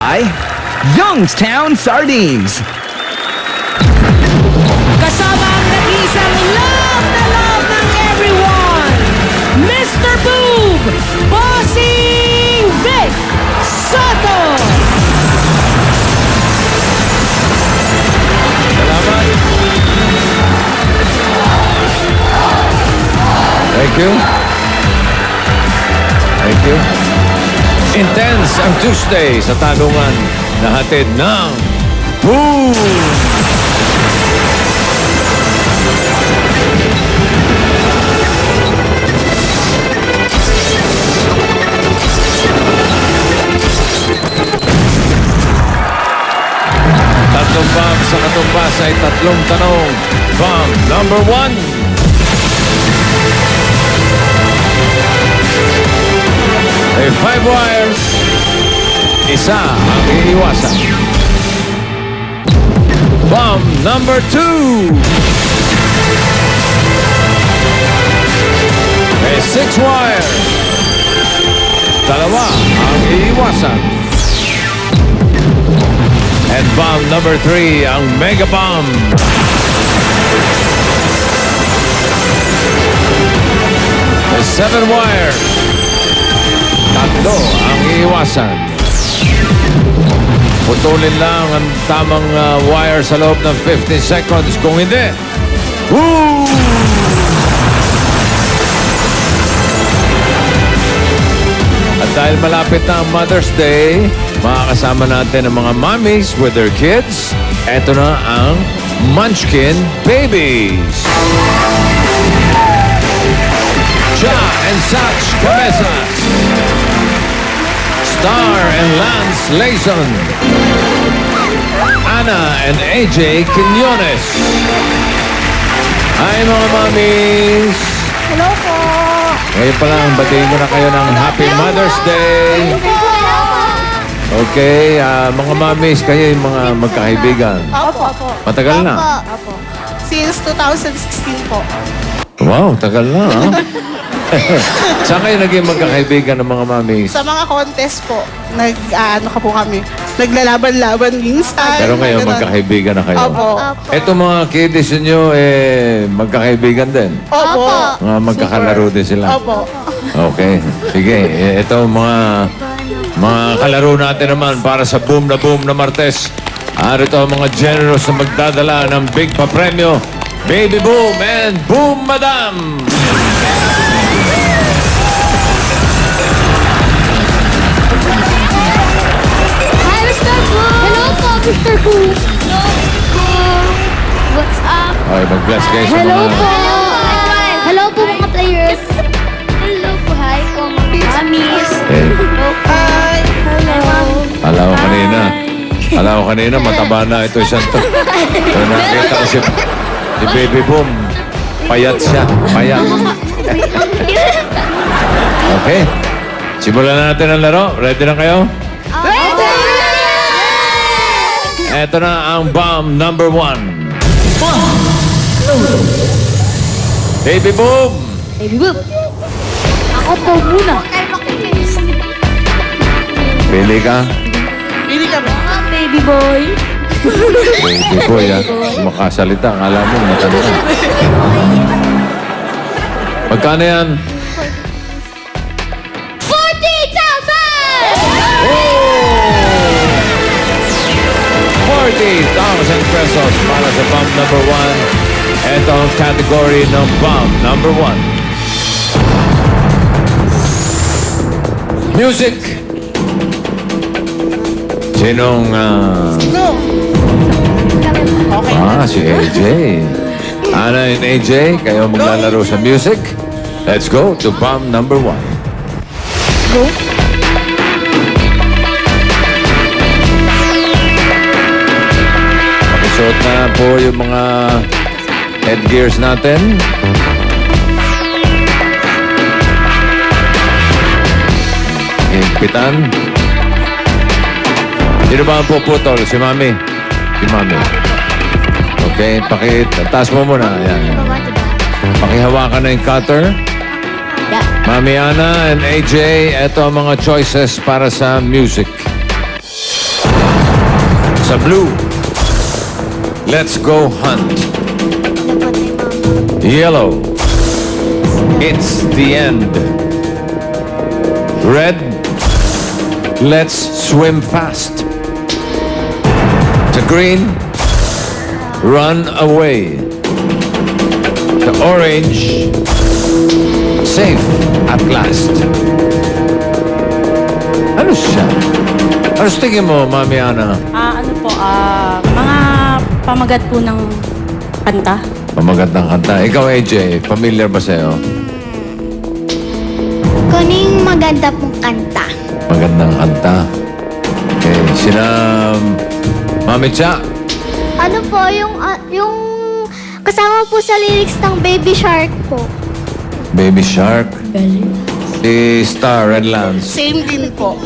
by Youngstown Sardines. Kasama ang nag-iisang love na love ng everyone, Mr. Boob, Bossing Vic Soto! Salamat. Thank you. Thank you. Intense ang Tuesday sa tanungan na hatid ng Boom! Tatlong bomb sa katumbas ay tatlong tanong. Bomb number 1. May 5 wires. Isa ang iiwasan. Bomb number 2. May 6 wires. Dalawa ang iiwasan. And bomb number 3, ang mega bomb. May 7 wires. Tatlo ang iiwasan. Putulin lang ang tamang wire sa loob ng 50 seconds. Kung hindi, woo! At dahil malapit na ang Mother's Day, makakasama natin ang mga mommies with their kids. Eto na ang Munchkin Babies. Cha and Sach Cabezas. Star and Lance Layson. Ana and AJ Quinones. Hi mga mommies. Hello po! Ngayon pa lang, batiin ko na kayo ng Happy Mother's Day. Okay, mga mommies, kayo yung mga magkakaibigan. Opo. Matagal na. Opo. Since 2016 po. Wow, tagal na, ha? Saan kayo naging magkakaibigan ng mga mommies? Sa mga contest po, ano ka po kami, naglalaban-laban minsan. Pero ngayon, Ganun. magkakaibigan na kayo. Opo. Ito mga kiddies nyo, magkakaibigan din. Opo. Mga magkakalaro din sila. Opo. Okay. Sige, ito mga kalaro natin naman para sa boom na Martes. Arito ang mga generous na magdadala ng big papremyo. Baby Boom and Boom Madam! Hi, Mr. Boo! Hello po, Mr. Boo! Hello po! What's up? Okay, mag-bless kayo sa Hello mga... po! Hello po mga players! Hello po, hi po mga amis! Eh, Hi. Alam ko kanina, mataba na ito isang to. So, nakita ko si Baby Boom. Payat siya. Payat. Okay. Simulan natin ang laro. Ready na kayo? Ready! Ito na ang bomb number 1. Baby Boom! Baby Boop! Ako po muna! Pili ka. Pili kami. Baby boy! Baby boy, ha? Makasalita. Alam mo, matanda. Magkano yan? 40,000! 40,000 pesos para sa bomb number 1. Ito ang category ng bomb number 1. Music! Sinong... No. Okay. si AJ. Ana and AJ, kayo maglalaro sa music. Let's go to bomb number 1. Go. Pakisuot na po yung mga headgears natin. Higpitan. Sino ba ang puputol? Si Mami. Si Mami. Okay, taas mo muna. Ayan. Pakihawakan na yung cutter. Mami Ana and AJ, eto ang mga choices para sa music. Sa blue, let's go hunt. Yellow, it's the end. Red, let's swim fast. The green, run away. The orange, safe at last. Ano siya? Ano sa tingin mo, Mami Ana? Mga pamagat po ng kanta. Pamagat ng kanta. Ikaw, AJ, familiar ba sa'yo? Kuning maganda pong kanta. Magandang kanta. Okay, sina Mami Cha. Ano po, yung kasama po sa lyrics ng Baby Shark po. Baby Shark. Si Star Red Lance. Same din po.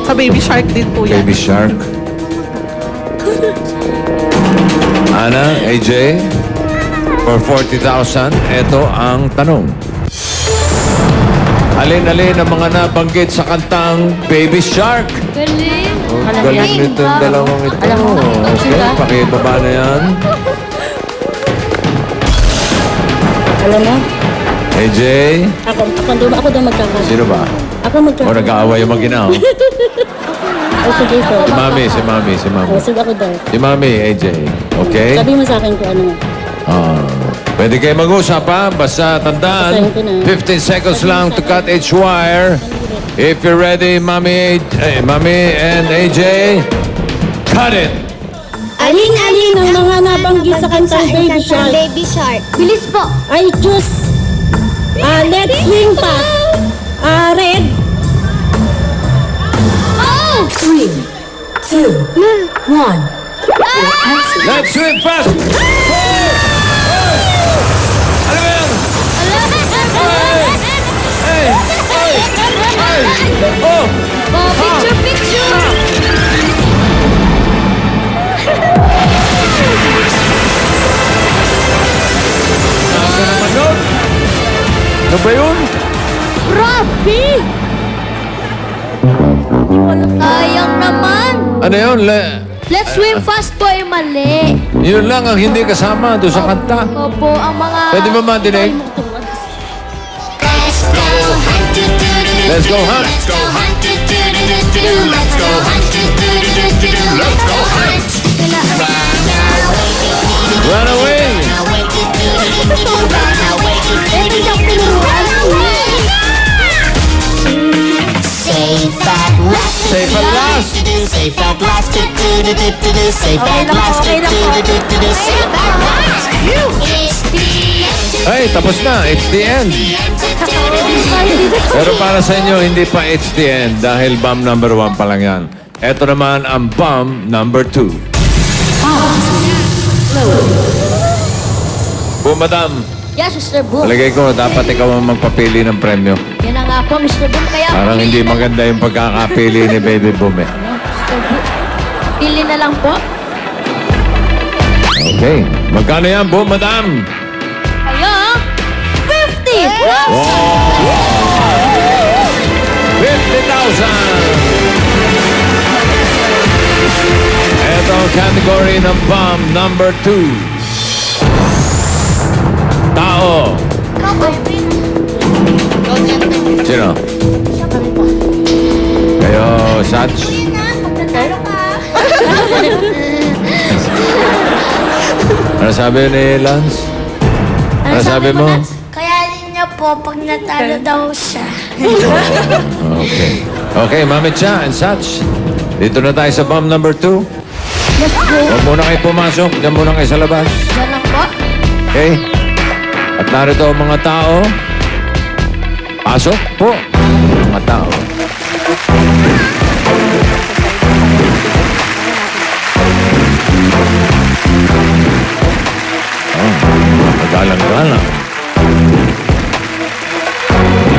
Sa Baby Shark din po yan. Baby Shark. Ana, AJ, for 40,000, ito ang tanong. Alin-alin ang mga nabanggit sa kantang Baby Shark? Galing. Galing nito yung dalawang ito. Okay, pakibaba na yan. Alam mo? AJ, Ako daw magkakaroon. sino ba? Ako O magkakaroon. nag-aaway yung mag-ina, oh. O sige po. Si Mami. O sige ako daw. Si Mami, AJ. Okay? Sabi mo sa akin kung ano mo. Pwede kayo mag-usap, ha? Basta tandaan, Basahin ko na. 15 seconds lang to cut each wire. If you're ready, Mami and AJ, cut it! Alin-alin ang mga nabanggit sa kantang Baby Shark? Baby Shark. Bilis po. I choose Let's Swing Fast. Red. Oh! 3, 2, 1. Let's swim fast! Ano ba yan? Oh! Oh, picture! Nasa naman yun? Ano ba yun? Grabe! Sayang naman. Ano yun? Let's swim fast po ay mali. Yun lang ang hindi kasama doon sa kanta. Opo, ang mga... Pwede mo madinig? Let's go hunt! Let's go hunt. Let's go hunt. Let's go hunt. Run away! Safe at last. Safe at last! Safe at last. Safe at last. Safe at last. It's the end. Ay, tapos na. It's the end. Pero para sa inyo, hindi pa it's the end dahil bomb number 1 pa lang yan. Ito naman ang bomb number 2. Madam, Yes, Mr. Boom. palagay ko dapat ikaw ang magpapili ng premyo. Yan na nga po, Mr. Boom. Kaya Parang hindi maganda yung pagkakapili ni Baby Boom eh. pili na lang po. Okay. Magkano yan, Boom, Madam? Ayo, 50! 50,000! Ito ang category ng bomb number 2. Tao. Sino? Kayo, Sach? Ano sabi ni Lance? Ano sabi mo? Kaya niya po, pag natalo daw siya. Okay. Okay, Mami Cha and Sach. Dito na tayo sa bomb number 2. Let's go. Huwag muna kayo pumasok. Diyan muna kayo sa labas. Yan lang po. Okay? At narito ang mga tao. Pasok po. Mga tao. Oh, magalang-galang.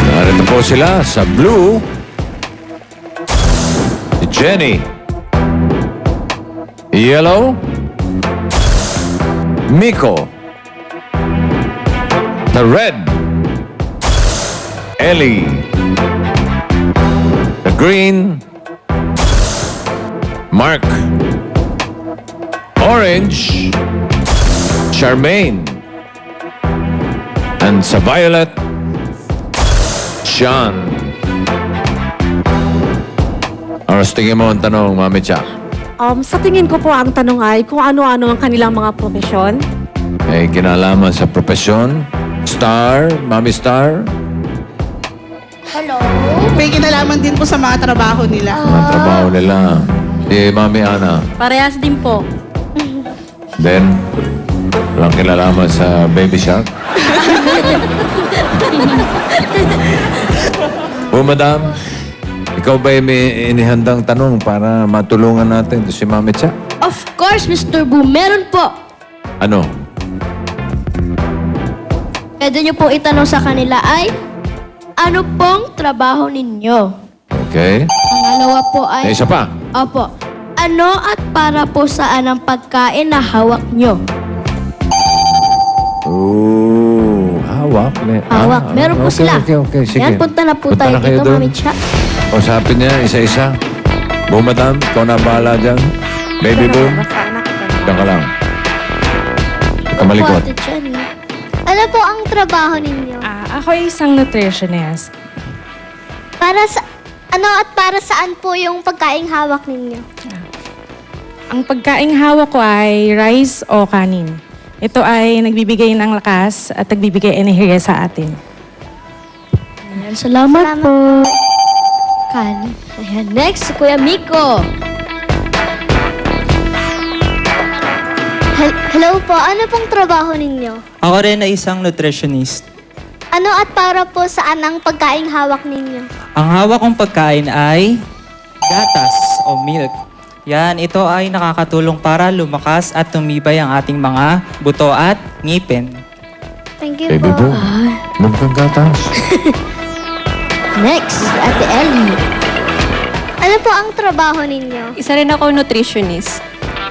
Narito po sila sa blue. Si Jenny. Yellow. Miko. The red. Ellie. The green. Mark. orange, Charmaine. And sa violet, Sean. Oras tingin mo ang tanong, Mami Cha. Sa tingin ko po ang tanong ay kung ano-ano ang kanilang mga profesyon. May kinalaman sa profesyon. Star, Mami Star. Hello? May kinalaman din po sa mga trabaho nila. Mga trabaho nila. Si Mami Ana. Parehas din po. Then, walang kinalaman sa Baby Shark. Madam, ikaw ba may inihandang tanong para matulungan natin si Mami Cha? Of course, Mr. Boom. Meron po. Ano? Pwede niyo pong itanong sa kanila ay, ano pong trabaho ninyo? Okay. Pangalawa po May ay, isa pa. opo, ano at para po saan ang pagkain na hawak nyo? Ooh, hawak. Hawak. Meron po okay, sila. Okay, sige. Yan, punta na po Punta tayo na kayo dito, doon. Mami Cha. Usapin niya, isa-isa. Boom, madam. Ikaw na bahala dyan. Baby boom. Diyan ka lang. Kamalikot. Ate Jenny. Ano po ang trabaho ninyo? Ako ay isang nutritionist. Para sa ano at para saan po yung pagkaing hawak ninyo? Ang pagkaing hawak ko ay rice o kanin. Ito ay nagbibigay ng lakas at nagbibigay enerhiya sa atin. Ayan, salamat po. Kani. Ayan, next, si Kuya Miko. Hello po, ano pong trabaho ninyo? Ako rin ay isang nutritionist. Ano at para po saan ang pagkaing hawak ninyo? Ang hawak kong pagkain ay gatas o milk. Yan, ito ay nakakatulong para lumakas at tumibay ang ating mga buto at ngipin. Thank you Baby po. boom. Inom kang gatas. Next, Ate Ellie. Ano po ang trabaho ninyo? Isa rin ako nutritionist.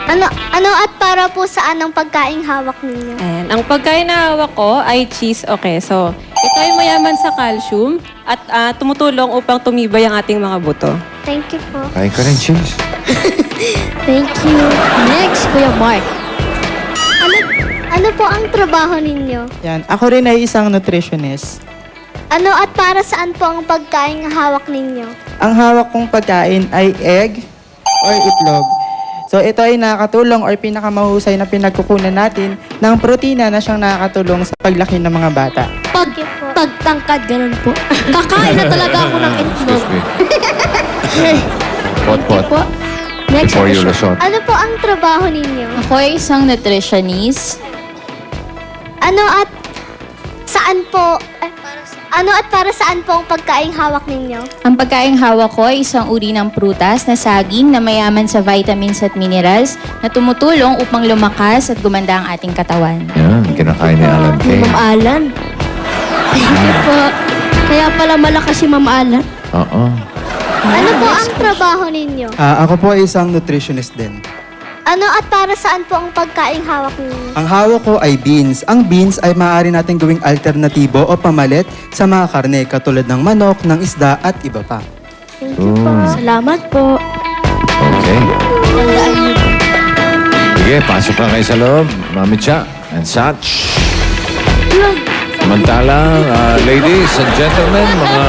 Ano at para po saan ang pagkaing hawak ninyo? Ayan. Ang pagkain na hawak ko ay cheese o queso. Ito ay mayaman sa calcium at tumutulong upang tumibay ang ating mga buto. Thank you po. Kain ka rin cheese. Thank you. Next, Kuya Mark. Ano po ang trabaho ninyo? Yan, ako rin ay isang nutritionist. Ano at para saan po ang pagkaing hawak ninyo? Ang hawak kong pagkain ay egg or itlog. So ito ay nakakatulong or pinakamahusay na pinagkukunan natin ng protina na siyang nakakatulong sa paglaki ng mga bata. Pagtangkad, ganun po. Kakain na talaga ako ng itlog. Excuse me. Pot. Po. Next, Before Ate you Sho. resort. Ano po ang trabaho ninyo? Ako ay isang nutritionist. Ano at saan po? Ano at para saan po ang pagkaing hawak ninyo? Ang pagkaing hawak ko ay isang uri ng prutas na saging na mayaman sa vitamins at minerals na tumutulong upang lumakas at gumanda ang ating katawan. Yan, kinakain ni Alan Kay. Ma'am Alan. Thank you po. Kaya pala malakas si Ma'am Alan. Oo. Ano po ang trabaho ninyo? Ako po ay isang nutritionist din. Ano at para saan po ang pagkaing hawak ninyo? Ang hawak ko ay beans. Ang beans ay maaari natin gawing alternatibo o pamalit sa mga karne katulad ng manok, ng isda at iba pa. Thank you po. Salamat po. Okay. Tandaan niyo. Sige, pasok na kayo sa loob. Mami Cha and such. Samantalang, ladies and gentlemen, mga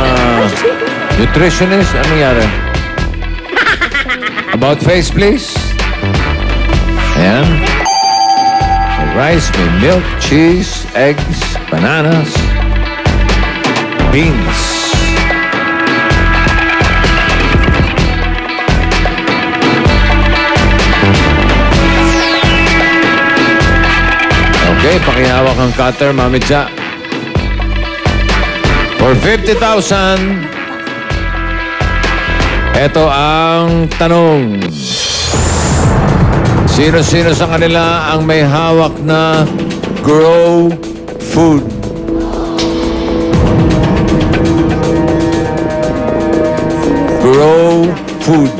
nutritionists, ano nangyari? About face, please. Ayan. May rice, may milk, cheese, eggs, bananas, beans. Okay, pakihawak ang cutter, Mami Cha. For 50,000, ito ang tanong. Sino-sino sa kanila ang may hawak na grow food? Grow food.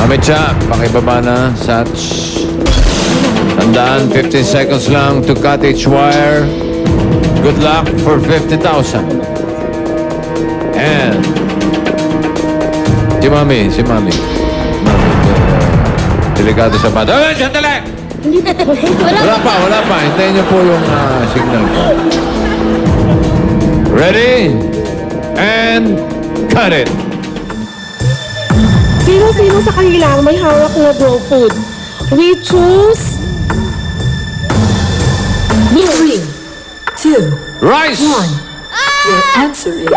Mami Cha, pakibaba na. Such. Tandaan, 15 seconds lang to cut each wire. Good luck for 50,000. And si Mami. Mami. Delikado sa bata. Ay, sandali! Wala pa. Hintayin niyo po yung signal ko. Ready? And cut it. Sino sa kanila ang may hawak na grow food? We choose 3, 2, Rice! 1. Your answer is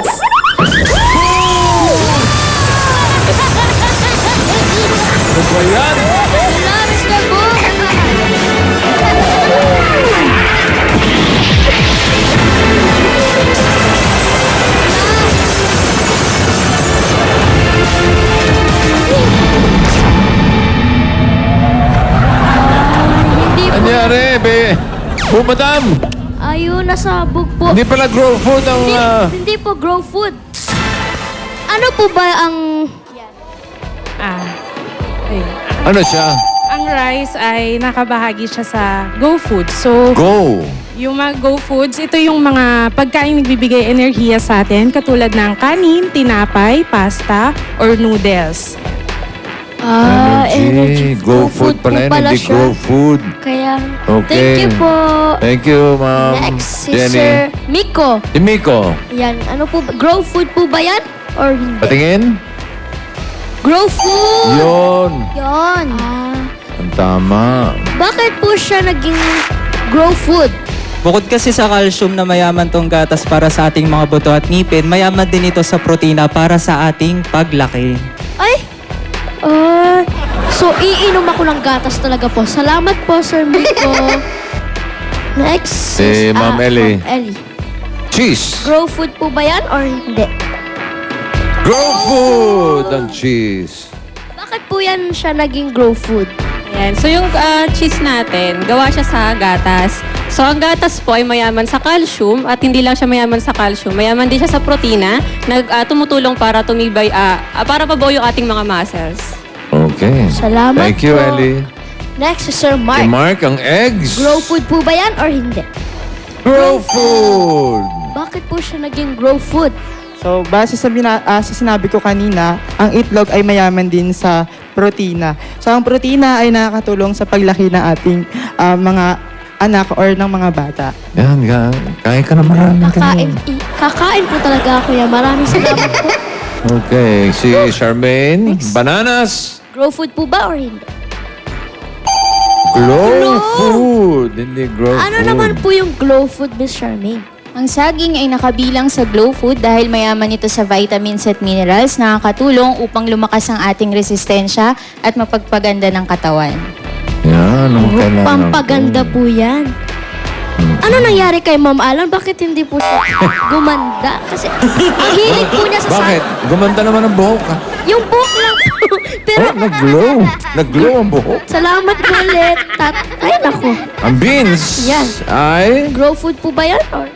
Ano ba yan? Wala, Mr. Boom. Hindi po. Anyari, be? Oh, madam! Ayun, nasabog po. Hindi pala grow food ang... Hindi po grow food. Ano po ba ang... Ayun. Ano siya? Ang rice ay nakabahagi siya sa Go Food. So, Go! yung mga Go Foods, ito yung mga pagkain nagbibigay enerhiya sa atin, katulad ng kanin, tinapay, pasta, or noodles. Energy. Go food pala yun, hindi siya. grow food. Kaya, Okay. thank you po. Thank you, ma'am. Next, si Jenny. Sir Miko. Si Miko. Yan, ano po ba? Grow food po ba yan? Or hindi? Patingin? Grow food! Yun. Yon. Ang tama. Bakit po siya naging grow food? Bukod kasi sa calcium na mayaman tong gatas para sa ating mga buto at ngipin, mayaman din ito sa protina para sa ating paglaki. Ay! So, iinom ako ng gatas talaga po. Salamat po, Sir Miko. Next. Si Ma'am Ellie. Ma'am Ellie. Cheese. Grow food po ba yan or hindi? Grow food and cheese. Bakit po yan siya naging grow food? Ayan. So yung cheese natin, gawa siya sa gatas. So ang gatas po ay mayaman sa calcium at hindi lang siya mayaman sa calcium. Mayaman din siya sa protina na tumutulong para tumibay, para pabuo yung ating mga muscles. Okay. Salamat Thank you, po. Ellie. Next is Sir Mark. Si Mark, ang eggs. Grow food po ba yan or hindi? Grow food. Bakit po siya naging grow food? So, base sa, sa sinabi ko kanina, ang itlog ay mayaman din sa protina. So, ang protina ay nakakatulong sa paglaki ng ating mga anak or ng mga bata. Yan, kain ka na marami. Kakain po talaga ako yan. Maraming salamat po. Okay, si Charmaine. Bananas. Grow food po ba or hindi? Grow food. Hindi grow food. Ano naman po yung glow food, Miss Charmaine? Ang saging ay nakabilang sa Glow Food dahil mayaman ito sa vitamins at minerals na nakakatulong upang lumakas ang ating resistensya at mapagpaganda ng katawan. Yan, ang kailangan Pampaganda po yan. Ano nangyari kay Ma'am Alan? Bakit hindi po siya gumanda? Kasi ang hilig po niya sa Bakit? Gumanda naman ang buhok ka. Yung buhok lang po. Pero Nag-glow. Nag-glow ang buhok. salamat po ulit. Ay, naku. Ang beans Yan. ay Grow food po ba yan? Or?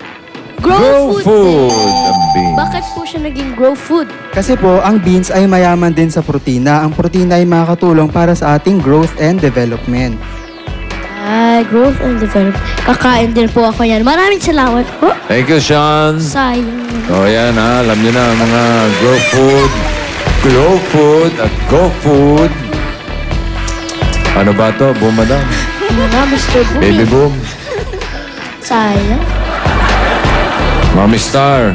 grow food. din. Ang beans. Bakit po siya naging grow food? Kasi po, ang beans ay mayaman din sa protina. Ang protina ay makakatulong para sa ating growth and development. Growth and development. Kakain din po ako yan. Maraming salamat po. Thank you, Sean. Sayang. O yan ha, alam niyo na ang mga grow food, glow food, at go food. Ano ba to? Boom, madam? Mr. Boom. Baby boom. Sayang. Mommy Star.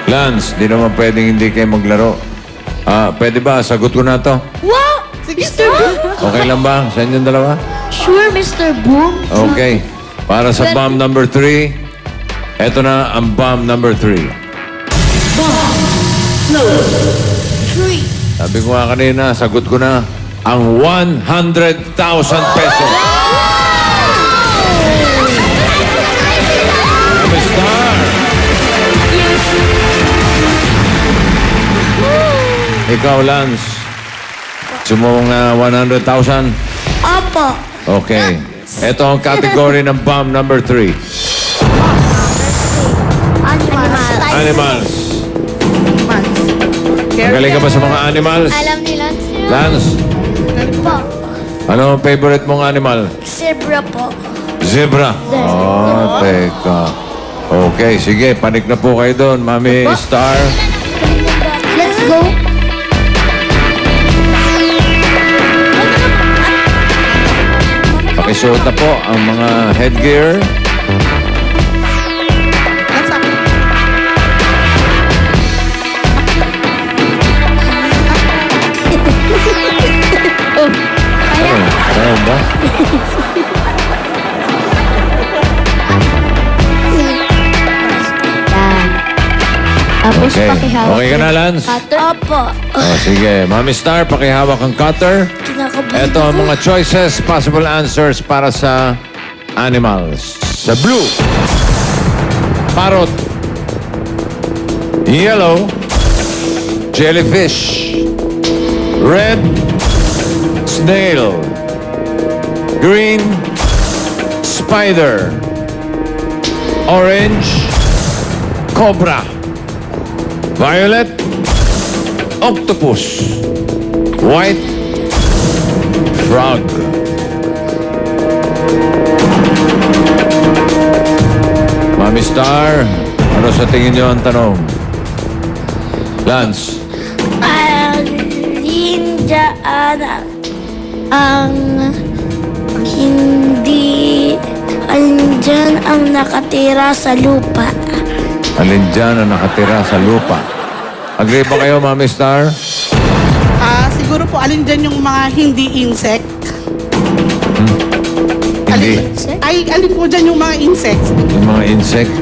Lance, di naman pwedeng hindi kayo maglaro. Pwede ba? Sagot ko na to. Wow! Mr. Boom. Okay lang ba? Sa inyong dalawa? Sure, Mr. Boom. Okay. Para sa bomb number 3, eto na ang bomb number 3. Sabi ko nga kanina, sagot ko na ang 100,000 pesos. Mommy Star. Ikaw, Lance. Sumong na 100,000? Opo. Okay. Ito ang category ng bomb number 3. Animals. Magaling ka ba sa mga animals? Alam ni Lance yun. Lance, Po. ano ang favorite mong animal? Zebra po. Zebra. Oh, teka. Okay, sige. Panik na po kayo doon, Mami Star. Let's go. Isuot na po ang mga headgear. Nasa akin. Ano ba? Tapos Okay. pakihawak. Okay ka na, Lance? Cutter. Opo. Oh, sige. Mami Star, pakihawak ang cutter. Ito ang mga choices, possible answers para sa animals. Sa blue, parrot. Yellow, jellyfish. Red, snail. Green, spider. Orange, cobra. Violet, octopus. White, frog. Mami Star, ano sa tingin niyo ang tanong? Lance. Ang hindi andyan ang nakatira sa lupa. Alin dyan ang nakatira sa lupa? Agree ba kayo, Mami Star? Siguro po, alin dyan yung mga hindi insect? Hindi. Alin po dyan yung mga insects? Yung mga insect.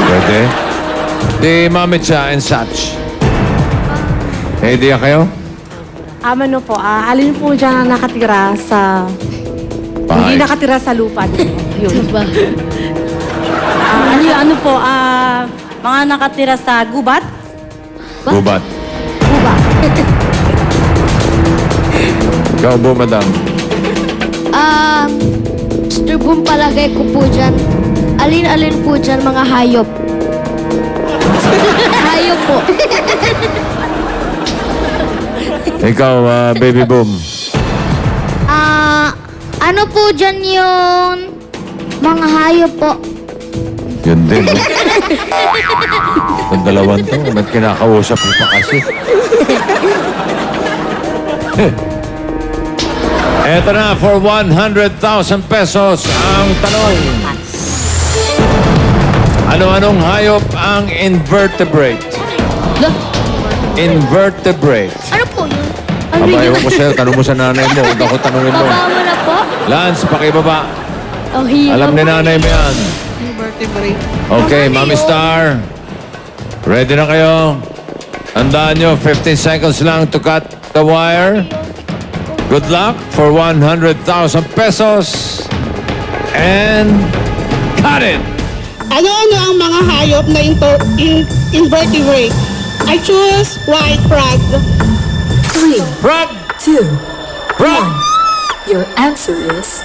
Pwede? Di Mami Cha and such. May idea kayo? Ano po, alin po dyan ang nakatira sa... Hindi Bahay. nakatira sa lupa. Yun. Diba? Ano po, mga nakatira sa gubat? Gubat. Gubat. Ikaw po, madam. Mr. Boom, palagay ko po dyan. Alin-alin po dyan mga hayop. Hayop po. Ikaw, Baby Boom. Ano po dyan yung mga hayop po? Yun din. Ang dalawang to, ba't kinakausap mo pa kasi? Eto na, for 100,000 pesos ang tanong. Ano-anong hayop ang invertebrate? Invertebrate. Ano po yun? Aba, ewan ko sa'yo, tanong mo sa nanay mo. Huwag ako tanongin mo. Baba mo na po. Lance, pakibaba. Oh, hiyo. Alam ni nanay mo yan. Invertebrate. Okay, Mami Star. Ready na kayo? Tandaan nyo, 15 seconds lang to cut the wire. Good luck for 100,000 pesos. And cut it! Ano-ano ang mga hayop na invertebrate? I choose white frog. 3, Frog! 2, Frog! 1. Your answer is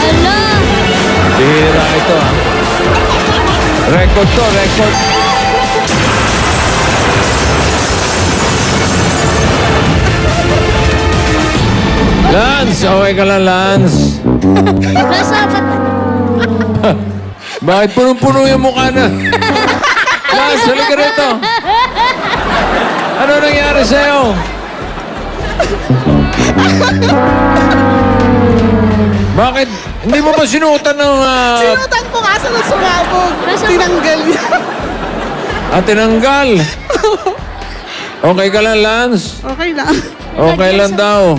Ala! Bihira ito, ha? Record to, record. Lance! Okay ka lang, Lance. Bakit punong-puno yung mukha na? Lance, halika rito. Ano nangyari sa'yo? Bakit? Hindi mo ba sinuotan ng... Sinutan ko kaso na sumabog. Tinanggal niya. Tinanggal? Okay ka lang, Lance? Okay lang. Okay lang daw.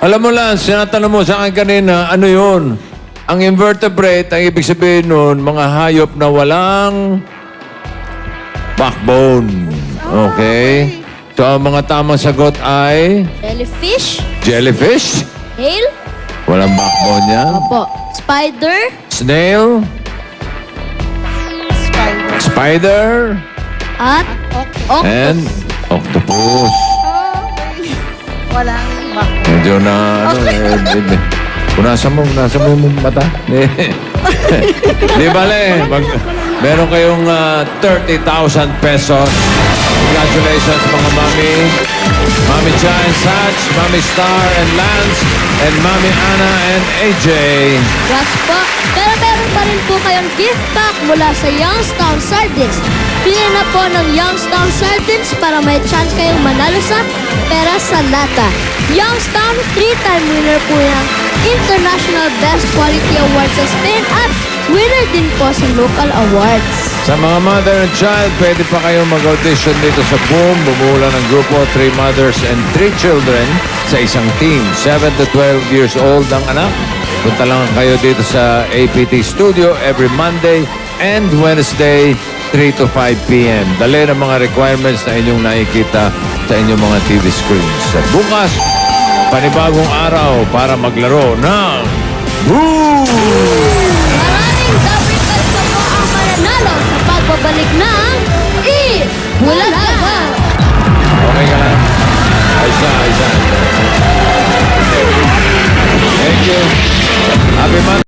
Alam mo, Lance, sinatanong mo sa akin kanina, ano yun? Ang invertebrate, ang ibig sabihin nun, mga hayop na walang backbone. Okay? So, ang mga tamang sagot ay... Jellyfish? Jellyfish? Hail? Walang backbone yan. Opo. Spider? Snail? Spider. Spider? At? Octopus. And octopus. Walang back. Medyo na, punasan mo yung mata. Di bale, meron kayong 30,000 pesos. Congratulations mga mami. Mami Cha and Sach, Mami Star and Lance, and Mami Ana and AJ. Congrats po. Pero meron pa rin po kayong gift pack mula sa Youngstown Sardines. Bili na po ng Youngstown Sardines para may chance kayong manalo sa pera sa lata. Youngstown, 3-time winner po ng International Best Quality Award sa Spain at winner din po sa local awards. Sa mga mother and child, pwede pa kayong mag-audition dito sa Boom. Bumuo lang ng grupo, 3 mothers and 3 children sa isang team. 7 to 12 years old ang anak. Punta lang kayo dito sa APT Studio every Monday and Wednesday, 3 to 5 p.m. Dali ng mga requirements na inyong nakikita sa inyong mga TV screens. Sa bukas, panibagong araw para maglaro ng Boom! Maraming Dabrikas pa po ang mananalo sa pagbabalik ng Bulaga! Okay ka lang? Ayos na. Thank you. Happy Monday.